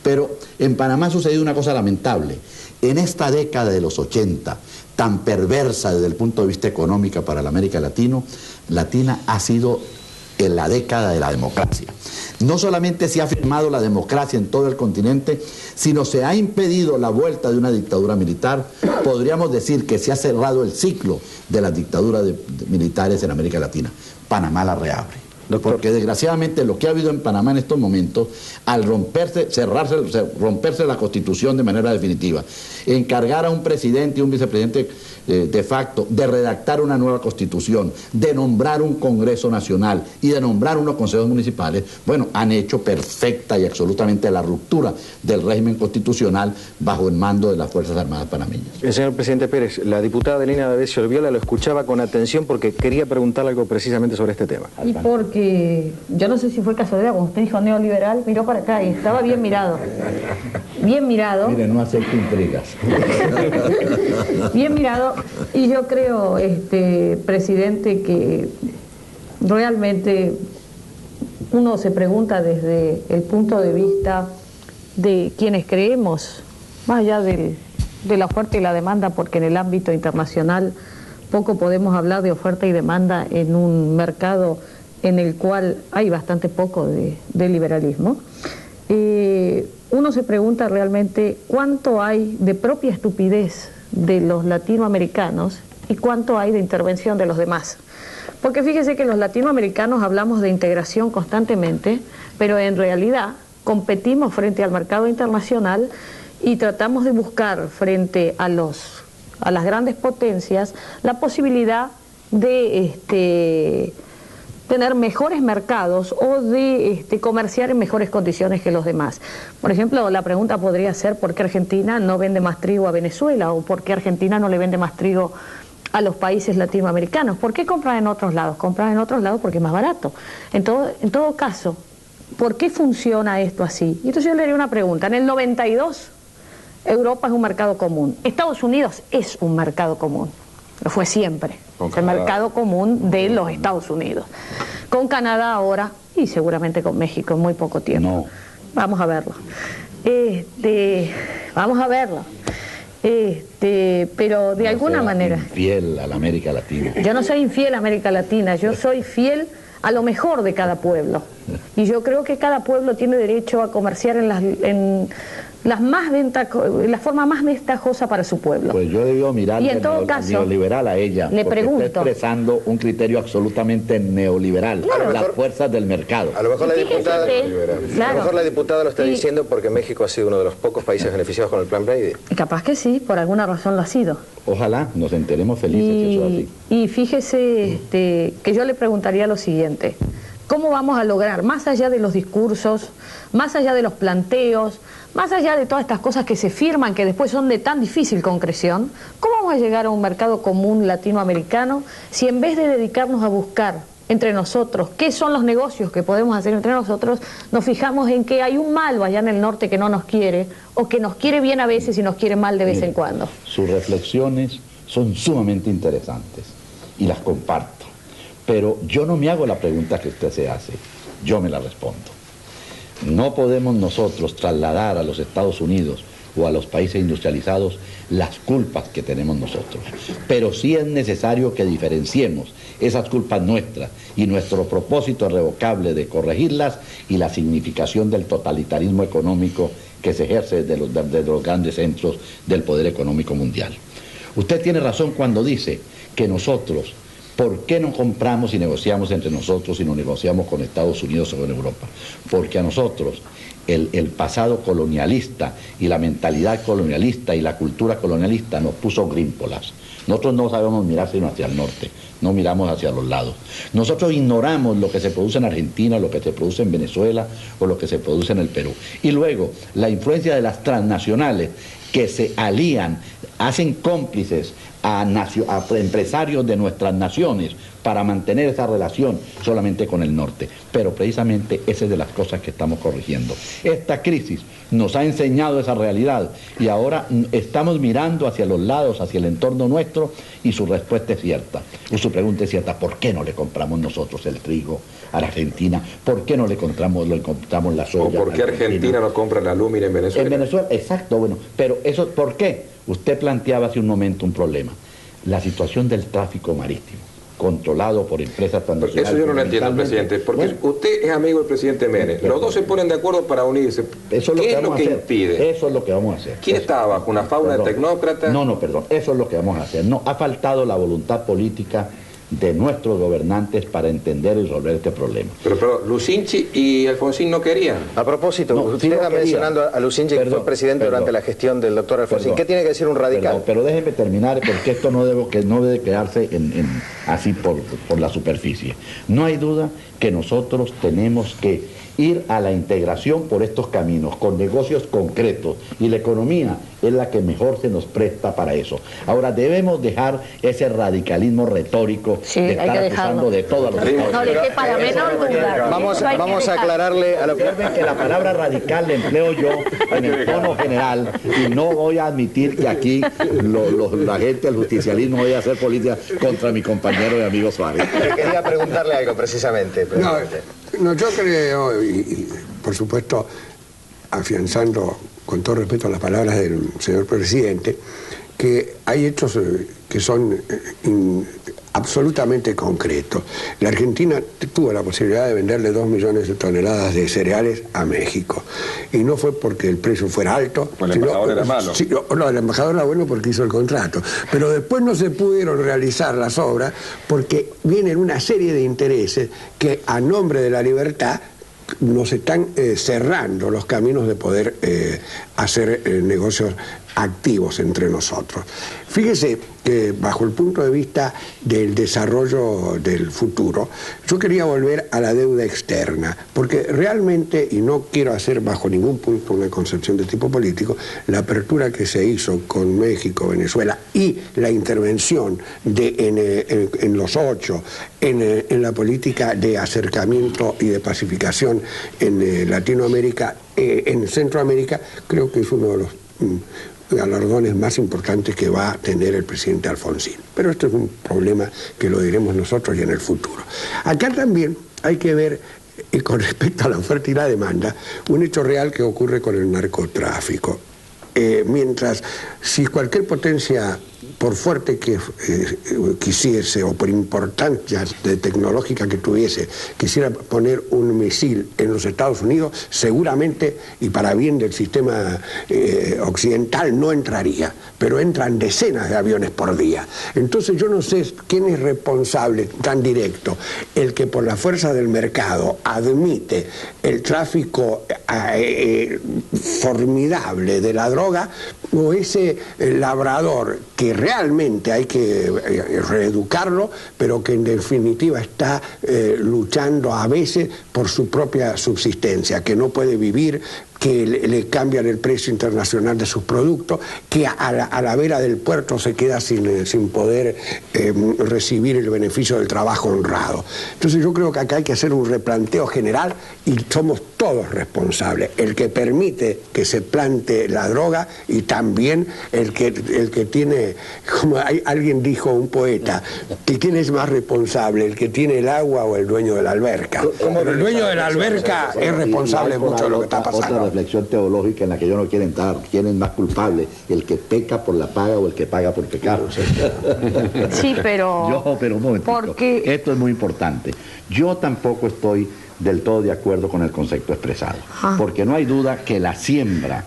Pero en Panamá ha sucedido una cosa lamentable. En esta década de los 80, tan perversa desde el punto de vista económico para la América Latina ha sido en la década de la democracia. No solamente se ha firmado la democracia en todo el continente, sino se ha impedido la vuelta de una dictadura militar. Podríamos decir que se ha cerrado el ciclo de las dictaduras militares en América Latina. Panamá la reabre. Porque desgraciadamente lo que ha habido en Panamá en estos momentos, al romperse la Constitución de manera definitiva, encargar a un presidente y un vicepresidente de facto de redactar una nueva Constitución, de nombrar un Congreso Nacional y de nombrar unos consejos municipales, bueno, han hecho perfecta y absolutamente la ruptura del régimen constitucional bajo el mando de las Fuerzas Armadas panameñas. Señor presidente Pérez, la diputada Adelina D'Alessio Olviola lo escuchaba con atención porque quería preguntarle algo precisamente sobre este tema. Y porque, yo no sé si fue casualidad, cuando usted dijo neoliberal, miró para acá y estaba bien mirado. Bien mirado. Mire, no acepto intrigas. Bien mirado. Y yo creo, presidente, que realmente uno se pregunta desde el punto de vista de quienes creemos, más allá de la oferta y la demanda, porque en el ámbito internacional poco podemos hablar de oferta y demanda en un mercado en el cual hay bastante poco de liberalismo. Uno se pregunta realmente cuánto hay de propia estupidez de los latinoamericanos y cuánto hay de intervención de los demás. Porque fíjese que los latinoamericanos hablamos de integración constantemente, pero en realidad competimos frente al mercado internacional y tratamos de buscar frente a las grandes potencias la posibilidad de tener mejores mercados o de comerciar en mejores condiciones que los demás. Por ejemplo, la pregunta podría ser ¿por qué Argentina no vende más trigo a Venezuela? ¿O por qué Argentina no le vende más trigo a los países latinoamericanos? ¿Por qué compran en otros lados? Compran en otros lados porque es más barato. En todo caso, ¿por qué funciona esto así? Y entonces yo le haría una pregunta. En el 92, Europa es un mercado común. Estados Unidos es un mercado común. Lo fue siempre. Es el mercado común de los Estados Unidos. Con Canadá ahora, y seguramente con México en muy poco tiempo. No. Vamos a verlo. Vamos a verlo. Pero de alguna manera... Infiel a la América Latina. Yo no soy infiel a América Latina, yo soy fiel a lo mejor de cada pueblo. Y yo creo que cada pueblo tiene derecho a comerciar en la forma más ventajosa para su pueblo. Pues yo debió mirar y en todo caso, neoliberal a ella, le porque pregunto, está expresando un criterio absolutamente neoliberal, claro, las fuerzas del mercado. A lo mejor la diputada lo está diciendo porque México ha sido uno de los pocos países beneficiados con el Plan Brady. Capaz que sí, por alguna razón lo ha sido. Ojalá nos enteremos felices que eso es así. Y fíjese que yo le preguntaría lo siguiente: ¿cómo vamos a lograr, más allá de los discursos, más allá de los planteos, más allá de todas estas cosas que se firman, que después son de tan difícil concreción, cómo vamos a llegar a un mercado común latinoamericano si en vez de dedicarnos a buscar entre nosotros qué son los negocios que podemos hacer entre nosotros, nos fijamos en que hay un malo allá en el norte que no nos quiere, o que nos quiere bien a veces y nos quiere mal de vez en cuando? Sus reflexiones son sumamente interesantes y las comparto, pero yo no me hago la pregunta que usted se hace, yo me la respondo. No podemos nosotros trasladar a los Estados Unidos o a los países industrializados las culpas que tenemos nosotros, pero sí es necesario que diferenciemos esas culpas nuestras y nuestro propósito irrevocable de corregirlas y la significación del totalitarismo económico que se ejerce desde los grandes centros del poder económico mundial. Usted tiene razón cuando dice que nosotros, ¿por qué no compramos y negociamos entre nosotros y no negociamos con Estados Unidos o con Europa? Porque a nosotros el pasado colonialista y la mentalidad colonialista y la cultura colonialista nos puso grímpolas. Nosotros no sabemos mirar sino hacia el norte, no miramos hacia los lados. Nosotros ignoramos lo que se produce en Argentina, lo que se produce en Venezuela o lo que se produce en el Perú. Y luego, la influencia de las transnacionales que se alían hacen cómplices a empresarios de nuestras naciones para mantener esa relación solamente con el norte. Pero precisamente esa es de las cosas que estamos corrigiendo. Esta crisis nos ha enseñado esa realidad y ahora estamos mirando hacia los lados, hacia el entorno nuestro, y su respuesta es cierta. Y su pregunta es cierta: ¿por qué no le compramos nosotros el trigo a la Argentina? ¿Por qué no le compramos la soya? ¿O por qué Argentina no compra la lumina en Venezuela? En Venezuela, exacto, bueno, pero eso, ¿por qué? Usted planteaba hace un momento un problema: la situación del tráfico marítimo, controlado por empresas transnacionales. Eso yo no lo entiendo, presidente, porque bueno, usted es amigo del presidente Menem. Los dos se ponen de acuerdo para unirse. Eso es ¿Qué es lo que impide? Eso es lo que vamos a hacer. ¿Quién está bajo una fauna de tecnócratas? No, perdón, eso es lo que vamos a hacer. No, ha faltado la voluntad política de nuestros gobernantes para entender y resolver este problema. Pero Lucinchi y Alfonsín no querían. A propósito, usted está mencionando a Lucinchi, que fue presidente durante la gestión del doctor Alfonsín. ¿Qué tiene que decir un radical? Pero déjeme terminar, porque esto no debe quedarse así por la superficie. No hay duda que nosotros tenemos que ir a la integración por estos caminos, con negocios concretos, y la economía es la que mejor se nos presta para eso. Ahora, debemos dejar ese radicalismo retórico de estar acusando de todo a los Estados Unidos. No le quepa la menor duda. Vamos a aclararle a que la palabra radical la empleo yo en el tono general, y no voy a admitir que aquí la gente del justicialismo vaya a hacer política contra mi compañero y amigo Suárez. Quería preguntarle algo precisamente. No, yo creo, y por supuesto, afianzando con todo respeto a las palabras del señor presidente, que hay hechos que son absolutamente concretos. La Argentina tuvo la posibilidad de venderle 2 millones de toneladas de cereales a México, y no fue porque el precio fuera alto. Pues el embajador era malo. No, el embajador era bueno porque hizo el contrato, pero después no se pudieron realizar las obras porque vienen una serie de intereses que, a nombre de la libertad, nos están cerrando los caminos de poder hacer negocios activos entre nosotros. Fíjese que, bajo el punto de vista del desarrollo del futuro, yo quería volver a la deuda externa, porque realmente, y no quiero hacer bajo ningún punto una concepción de tipo político, la apertura que se hizo con México, Venezuela, y la intervención en los 8, en la política de acercamiento y de pacificación en Latinoamérica, en Centroamérica, creo que es uno de los galardones más importantes que va a tener el presidente Alfonsín. Pero esto es un problema que lo diremos nosotros y en el futuro. Acá también hay que ver, con respecto a la oferta y la demanda, un hecho real que ocurre con el narcotráfico. Mientras, si cualquier potencia, por fuerte que quisiese, o por importancia tecnológica que tuviese, quisiera poner un misil en los Estados Unidos, seguramente, y para bien del sistema occidental, no entraría, pero entran decenas de aviones por día. Entonces yo no sé quién es responsable tan directo, el que por la fuerza del mercado admite el tráfico formidable de la droga, o ese labrador que realmente hay que reeducarlo, pero que en definitiva está luchando a veces por su propia subsistencia, que no puede vivir, que le cambian el precio internacional de sus productos, que a la vera del puerto se queda sin poder recibir el beneficio del trabajo honrado. Entonces yo creo que acá hay que hacer un replanteo general, y somos todos responsables: el que permite que se plante la droga, y también el que tiene, como alguien dijo, un poeta, que quién es más responsable, el que tiene el agua o el dueño de la alberca. Pero el dueño de la alberca es responsable mucho de lo que está pasando. Reflexión teológica en la que yo no quiero entrar. ¿Quién es más culpable? ¿El que peca por la paga o el que paga por pecar? Sí, pero un momentito. Esto es muy importante. Yo tampoco estoy del todo de acuerdo con el concepto expresado, porque no hay duda que la siembra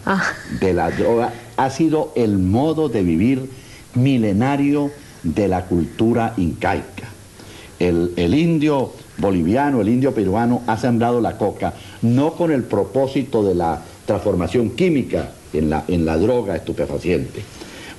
de la droga ha sido el modo de vivir milenario de la cultura incaica. El indio boliviano, el indio peruano ha sembrado la coca no con el propósito de la transformación química en la droga estupefaciente.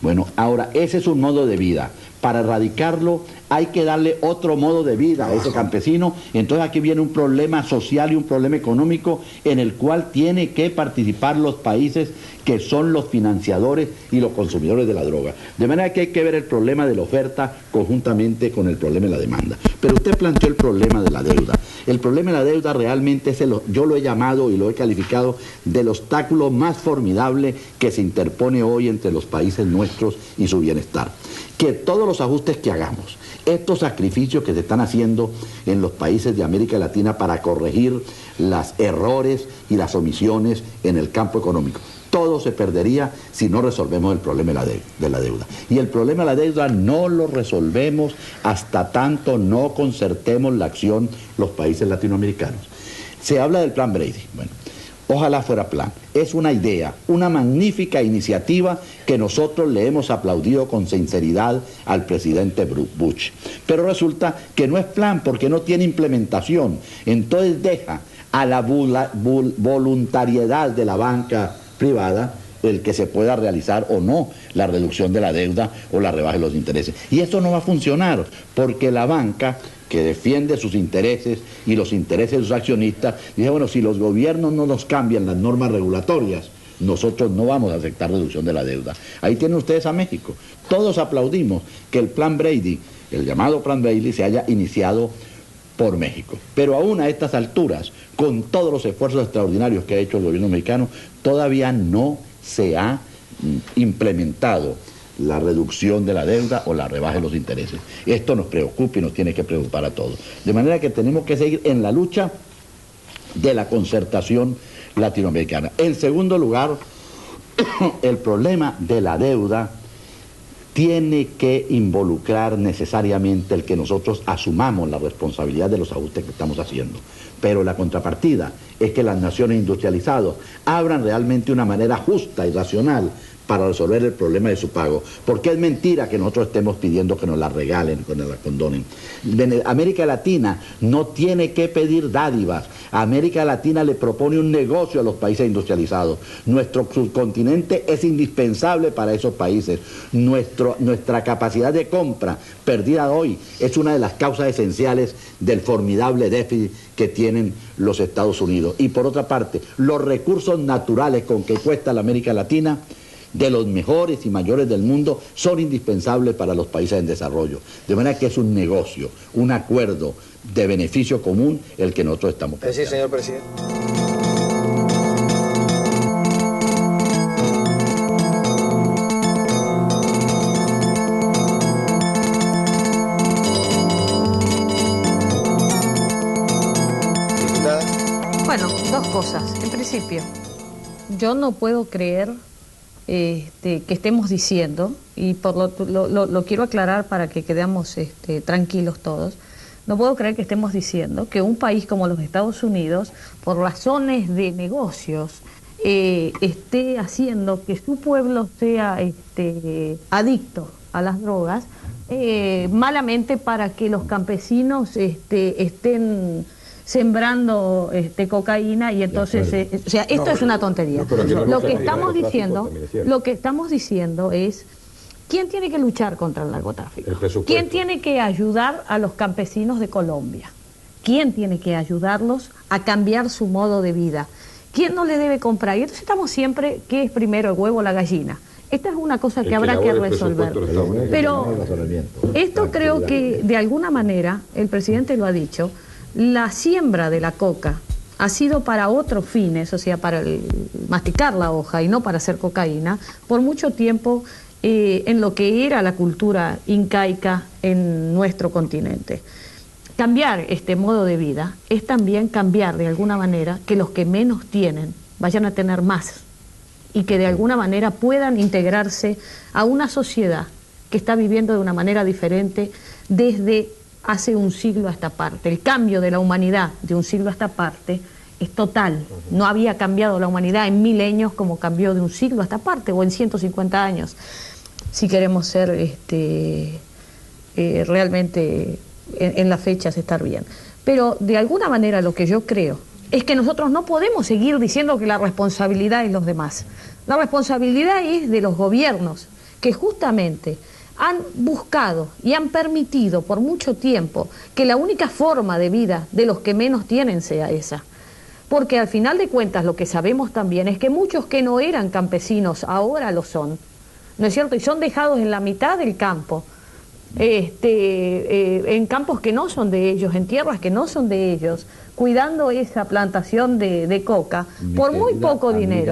Bueno, ahora ese es un modo de vida. Para erradicarlo hay que darle otro modo de vida a ese campesino. Entonces aquí viene un problema social y un problema económico en el cual tiene que participar los países que son los financiadores y los consumidores de la droga. De manera que hay que ver el problema de la oferta conjuntamente con el problema de la demanda. Pero usted planteó el problema de la deuda. El problema de la deuda realmente es, yo lo he llamado y lo he calificado del obstáculo más formidable que se interpone hoy entre los países nuestros y su bienestar. Que todos los ajustes que hagamos, estos sacrificios que se están haciendo en los países de América Latina para corregir los errores y las omisiones en el campo económico, todo se perdería si no resolvemos el problema de la deuda. Y el problema de la deuda no lo resolvemos hasta tanto no concertemos la acción los países latinoamericanos. Se habla del plan Brady. Bueno, ojalá fuera plan. Es una idea, una magnífica iniciativa que nosotros le hemos aplaudido con sinceridad al presidente Bush. Pero resulta que no es plan porque no tiene implementación. Entonces deja a la voluntariedad de la banca privada el que se pueda realizar o no la reducción de la deuda o la rebaja de los intereses. Y esto no va a funcionar porque la banca, que defiende sus intereses y los intereses de sus accionistas, dice, bueno, si los gobiernos no nos cambian las normas regulatorias, nosotros no vamos a aceptar reducción de la deuda. Ahí tienen ustedes a México. Todos aplaudimos que el plan Brady, el llamado plan Brady, se haya iniciado por México. Pero aún a estas alturas, con todos los esfuerzos extraordinarios que ha hecho el gobierno mexicano, todavía no se ha implementado la reducción de la deuda o la rebaja de los intereses. Esto nos preocupa y nos tiene que preocupar a todos. De manera que tenemos que seguir en la lucha de la concertación latinoamericana. En segundo lugar, el problema de la deuda tiene que involucrar necesariamente el que nosotros asumamos la responsabilidad de los ajustes que estamos haciendo. Pero la contrapartida es que las naciones industrializadas abran realmente una manera justa y racional para resolver el problema de su pago. Porque es mentira que nosotros estemos pidiendo que nos la regalen, que nos la condonen. América Latina no tiene que pedir dádivas. América Latina le propone un negocio a los países industrializados. Nuestro subcontinente es indispensable para esos países. Nuestra capacidad de compra perdida hoy es una de las causas esenciales del formidable déficit que tienen los Estados Unidos. Y por otra parte, los recursos naturales con que cuesta la América Latina, de los mejores y mayores del mundo, son indispensables para los países en desarrollo. De manera que es un negocio, un acuerdo de beneficio común el que nosotros estamos planteando. Sí, señor presidente. Bueno, dos cosas. En principio, yo no puedo creer que estemos diciendo, y lo quiero aclarar para que quedemos tranquilos todos, no puedo creer que estemos diciendo que un país como los Estados Unidos, por razones de negocios, esté haciendo que su pueblo sea adicto a las drogas, malamente para que los campesinos estén sembrando cocaína y entonces o sea, esto es una tontería. Lo que estamos diciendo es ¿quién tiene que luchar contra el narcotráfico? ¿Quién tiene que ayudar a los campesinos de Colombia? ¿Quién tiene que ayudarlos a cambiar su modo de vida? ¿Quién no le debe comprar? Y entonces estamos siempre, ¿qué es primero, el huevo o la gallina? Esta es una cosa que habrá que resolver. Pero esto creo que de alguna manera, el presidente lo ha dicho, la siembra de la coca ha sido para otros fines, o sea, para masticar la hoja y no para hacer cocaína, por mucho tiempo en lo que era la cultura incaica en nuestro continente. Cambiar este modo de vida es también cambiar de alguna manera que los que menos tienen vayan a tener más y que de alguna manera puedan integrarse a una sociedad que está viviendo de una manera diferente desde hace un siglo a esta parte. El cambio de la humanidad de un siglo a esta parte es total. No había cambiado la humanidad en milenios como cambió de un siglo a esta parte, o en 150 años, si queremos ser realmente en las fechas estar bien. Pero de alguna manera lo que yo creo es que nosotros no podemos seguir diciendo que la responsabilidad es los demás. La responsabilidad es de los gobiernos, que justamente han buscado y han permitido por mucho tiempo que la única forma de vida de los que menos tienen sea esa. Porque al final de cuentas lo que sabemos también es que muchos que no eran campesinos ahora lo son, ¿no es cierto? Y son dejados en la mitad del campo, en campos que no son de ellos, en tierras que no son de ellos, cuidando esa plantación de coca por muy poco dinero.